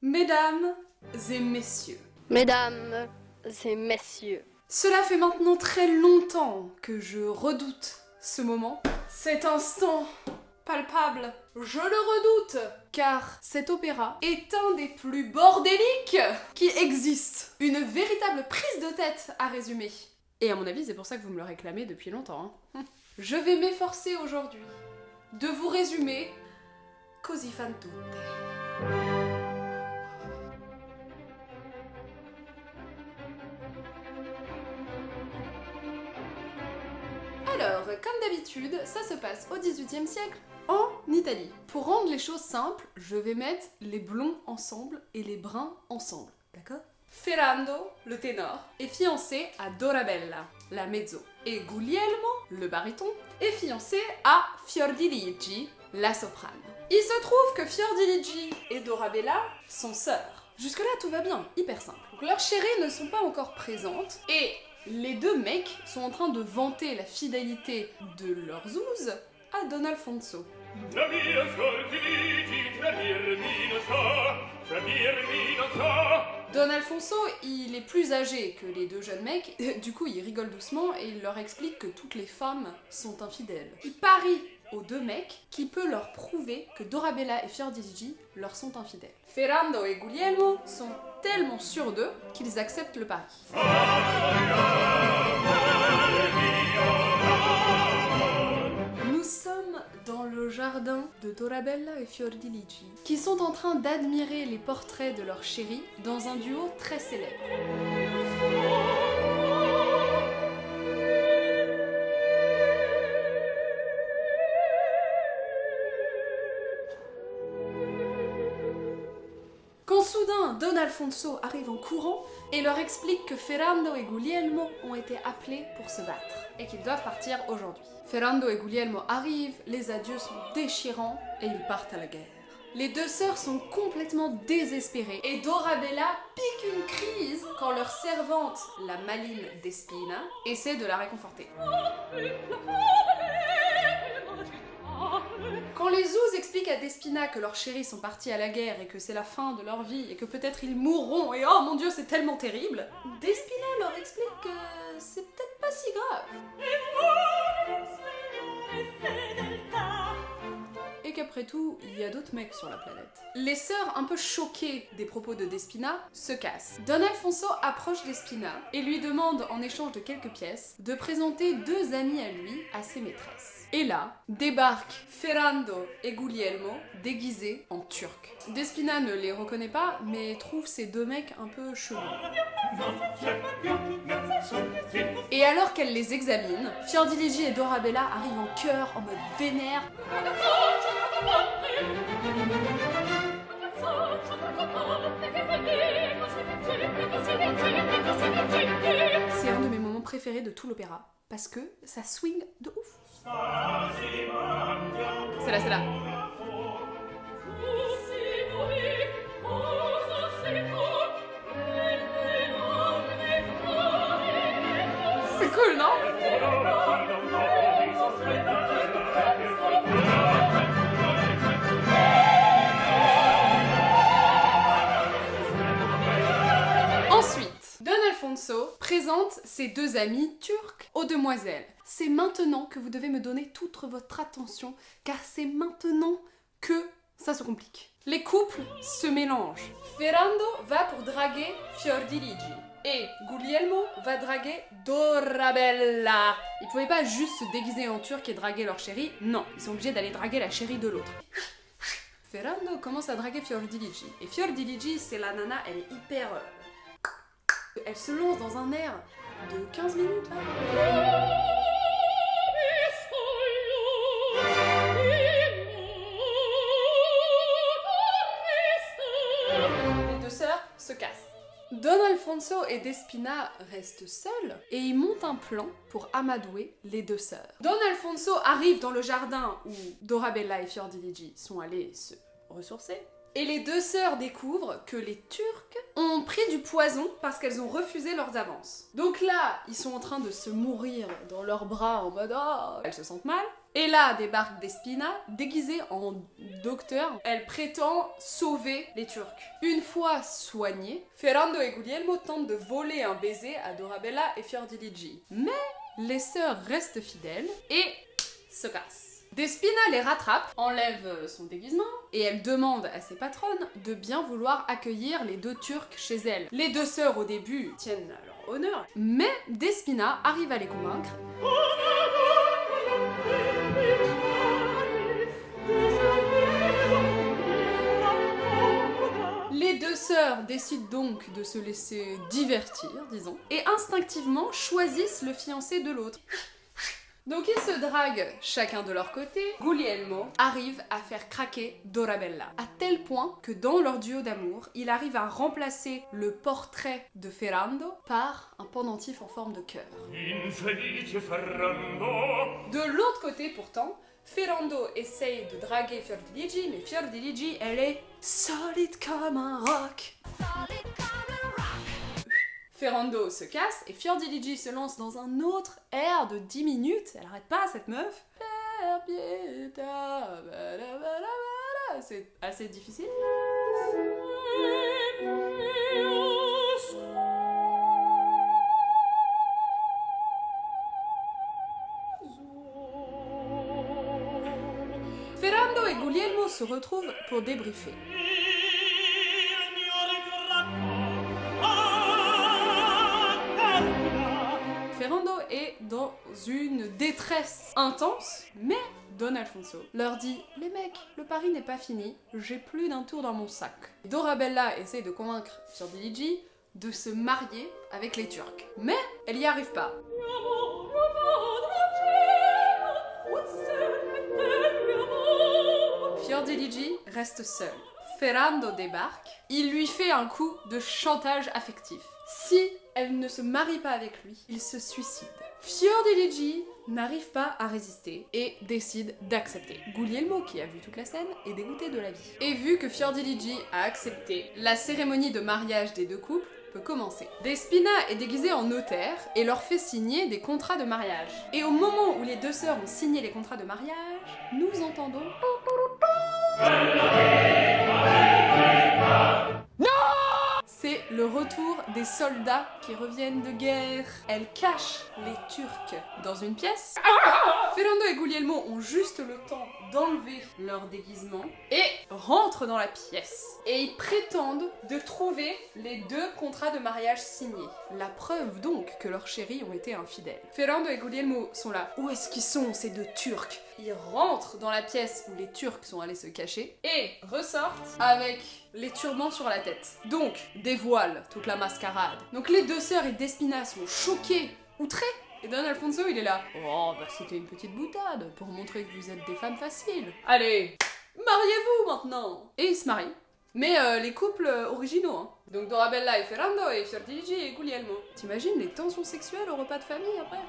Mesdames et messieurs, Mesdames et messieurs, cela fait maintenant très longtemps que je redoute ce moment, cet instant palpable. Je le redoute, car cet opéra est un des plus bordéliques qui existent. Une véritable prise de tête à résumer. Et à mon avis, c'est pour ça que vous me le réclamez depuis longtemps. Hein. Je vais m'efforcer aujourd'hui de vous résumer Così fan tutte. Alors, comme d'habitude, ça se passe au XVIIIe siècle en Italie. Pour rendre les choses simples, je vais mettre les blonds ensemble et les bruns ensemble, d'accord? Ferrando, le ténor, est fiancé à Dorabella, la mezzo, et Guglielmo, le baryton, est fiancé à Fiordiligi, la soprane. Il se trouve que Fiordiligi et Dorabella sont sœurs. Jusque-là, tout va bien, hyper simple. Donc, leurs chéries ne sont pas encore présentes, et les deux mecs sont en train de vanter la fidélité de leur zouze à Don Alfonso. Don Alfonso, il est plus âgé que les deux jeunes mecs, du coup il rigole doucement et il leur explique que toutes les femmes sont infidèles. Il parie aux deux mecs qui peut leur prouver que Dorabella et Fiordiligi leur sont infidèles. Ferrando et Guglielmo sont tellement sûrs d'eux qu'ils acceptent le pari. Nous sommes dans le jardin de Dorabella et Fiordiligi, qui sont en train d'admirer les portraits de leur chérie dans un duo très célèbre. Quand soudain Don Alfonso arrive en courant et leur explique que Ferrando et Guglielmo ont été appelés pour se battre et qu'ils doivent partir aujourd'hui. Ferrando et Guglielmo arrivent, les adieux sont déchirants et ils partent à la guerre. Les deux sœurs sont complètement désespérées et Dorabella pique une crise quand leur servante, la maline Despina, essaie de la réconforter. Quand les zouzes expliquent à Despina que leurs chéris sont partis à la guerre et que c'est la fin de leur vie et que peut-être ils mourront et oh mon dieu c'est tellement terrible, Despina leur explique que c'est peut-être pas si grave. Et qu'après tout, il y a d'autres mecs sur la planète. Les sœurs, un peu choquées des propos de Despina, se cassent. Don Alfonso approche Despina et lui demande, en échange de quelques pièces, de présenter deux amis à lui à ses maîtresses. Et là, débarquent Ferrando et Guglielmo, déguisés en turcs. Despina ne les reconnaît pas, mais trouve ces deux mecs un peu chelous. Et alors qu'elle les examine, Fiordiligi et Dorabella arrivent en chœur, en mode vénère. C'est un de mes moments préférés de tout l'opéra, parce que ça swing de ouf. C'est là, c'est là. C'est cool, non? Ensuite, Don Alfonso présente ses deux amis turcs aux demoiselles. C'est maintenant que vous devez me donner toute votre attention, car c'est maintenant que ça se complique. Les couples se mélangent. Ferrando va pour draguer Fiordiligi. Et Guglielmo va draguer Dorabella. Ils pouvaient pas juste se déguiser en turc et draguer leur chérie, non. Ils sont obligés d'aller draguer la chérie de l'autre. Ferrando commence à draguer Fiordiligi. Et Fiordiligi, c'est la nana, elle est hyper... Elle se lance dans un air de 15 minutes, là. Les deux sœurs se cassent. Don Alfonso et Despina restent seuls et ils montent un plan pour amadouer les deux sœurs. Don Alfonso arrive dans le jardin où Dorabella et Fiordiligi sont allés se ressourcer. Et les deux sœurs découvrent que les Turcs ont pris du poison parce qu'elles ont refusé leurs avances. Donc là, ils sont en train de se mourir dans leurs bras en mode « Oh !» Elles se sentent mal. Et là débarque Despina, déguisée en docteur. Elle prétend sauver les Turcs. Une fois soignés, Ferrando et Guglielmo tentent de voler un baiser à Dorabella et Fiordiligi. Mais les sœurs restent fidèles et se cassent. Despina les rattrape, enlève son déguisement et elle demande à ses patronnes de bien vouloir accueillir les deux Turcs chez elle. Les deux sœurs au début tiennent à leur honneur, mais Despina arrive à les convaincre. Les deux sœurs décident donc de se laisser divertir, disons, et instinctivement choisissent le fiancé de l'autre. Donc ils se draguent chacun de leur côté. Guglielmo arrive à faire craquer Dorabella, à tel point que dans leur duo d'amour, il arrive à remplacer le portrait de Ferrando par un pendentif en forme de cœur. De l'autre côté pourtant, Ferrando essaye de draguer Fiordiligi, mais Fiordiligi, elle est solide comme un roc. Ferrando se casse et Fiordiligi se lance dans un autre air de 10 minutes. Elle arrête pas cette meuf. C'est assez difficile. Ferrando et Guglielmo se retrouvent pour débriefer. Ferrando est dans une détresse intense, mais Don Alfonso leur dit « Les mecs, le pari n'est pas fini, j'ai plus d'un tour dans mon sac ». Dorabella essaie de convaincre Fiordiligi de se marier avec les Turcs, mais elle y arrive pas. Fiordiligi reste seul. Ferrando débarque, il lui fait un coup de chantage affectif. Si elle ne se marie pas avec lui, il se suicide. Fiordiligi n'arrive pas à résister et décide d'accepter. Guglielmo, qui a vu toute la scène, est dégoûté de la vie. Et vu que Fiordiligi a accepté, la cérémonie de mariage des deux couples peut commencer. Despina est déguisée en notaire et leur fait signer des contrats de mariage. Et au moment où les deux sœurs ont signé les contrats de mariage, nous entendons... C'est le retour des soldats qui reviennent de guerre. Elle cache les Turcs dans une pièce. Ferrando et Guglielmo ont juste le temps d'enlever leur déguisement et rentrent dans la pièce. Et ils prétendent de trouver les deux contrats de mariage signés. La preuve donc que leurs chéris ont été infidèles. Ferrando et Guglielmo sont là. Où est-ce qu'ils sont ces deux Turcs? Ils rentrent dans la pièce où les Turcs sont allés se cacher et ressortent avec les turbans sur la tête. Donc, dévoilent toute la mascarade. Donc les deux sœurs et Despina sont choquées, outrées. Et Don Alfonso, il est là. Oh, bah c'était une petite boutade pour montrer que vous êtes des femmes faciles. Allez, mariez-vous maintenant. Et ils se marient. Mais les couples originaux, hein. Donc Dorabella et Ferrando et Fiordiligi et Guglielmo. T'imagines les tensions sexuelles au repas de famille après?